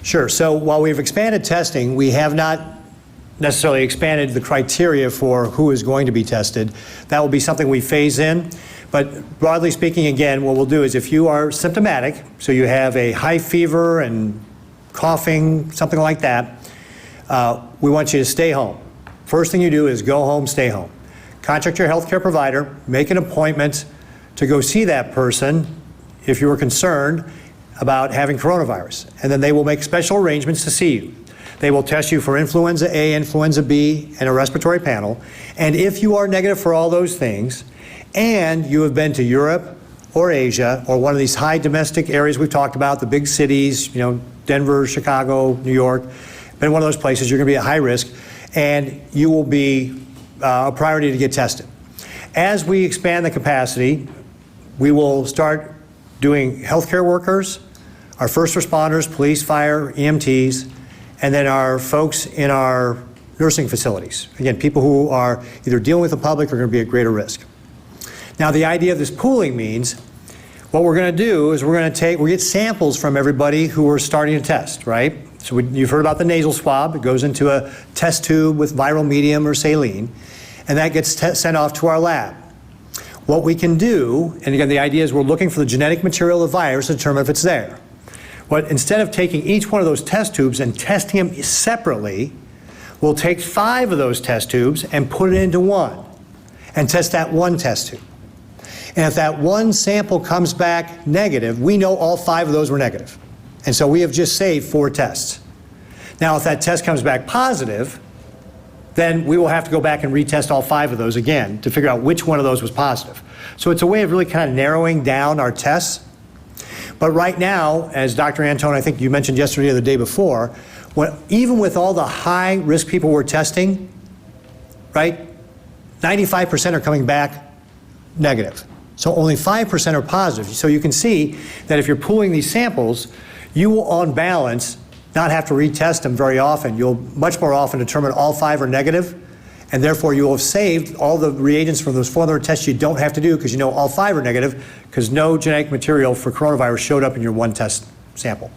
Sure. So while we've expanded testing, we have not necessarily expanded the criteria for who is going to be tested. That will be something we phase in. But broadly speaking, again, what we'll do is if you are symptomatic, so you have a high fever and coughing, something like that, we want you to stay home. First thing you do is go home, stay home. Contact your healthcare provider, make an appointment to go see that person if you are concerned about having coronavirus. And then they will make special arrangements to see you. They will test you for influenza A, influenza B, and a respiratory panel. And if you are negative for all those things, and you have been to Europe or Asia or one of these high domestic areas we've talked about, the big cities, you know, Denver, Chicago, New York, been one of those places, you're going to be at high risk, and you will be a priority to get tested. As we expand the capacity, we will start doing healthcare workers, our first responders, police, fire, EMTs, and then our folks in our nursing facilities. Again, people who are either dealing with the public or going to be at greater risk. Now, the idea of this pooling means what we're going to do is we're going to get samples from everybody who are starting to test, right? So you've heard about the nasal swab. It goes into a test tube with viral medium or saline, and that gets sent off to our lab. What we can do, and again, the idea is we're looking for the genetic material of the virus to determine if it's there. But instead of taking each one of those test tubes and testing them separately, we'll take 5 of those test tubes and put it into one and test that one test tube. And if that one sample comes back negative, we know all 5 of those were negative. And so we have just saved 4 tests. Now, if that test comes back positive, then we will have to go back and retest all 5 of those again to figure out which one of those was positive. So it's a way of really kind of narrowing down our tests. But right now, as Dr. Antone, I think you mentioned yesterday or the day before, even with all the high-risk people we're testing, right, 95% are coming back negative. So only 5% are positive. So you can see that if you're pooling these samples, you will, on balance, not have to retest them very often. You'll much more often determine all 5 are negative, and therefore you will have saved all the reagents from those 4 other tests you don't have to do because you know all 5 are negative because no genetic material for coronavirus showed up in your one test sample.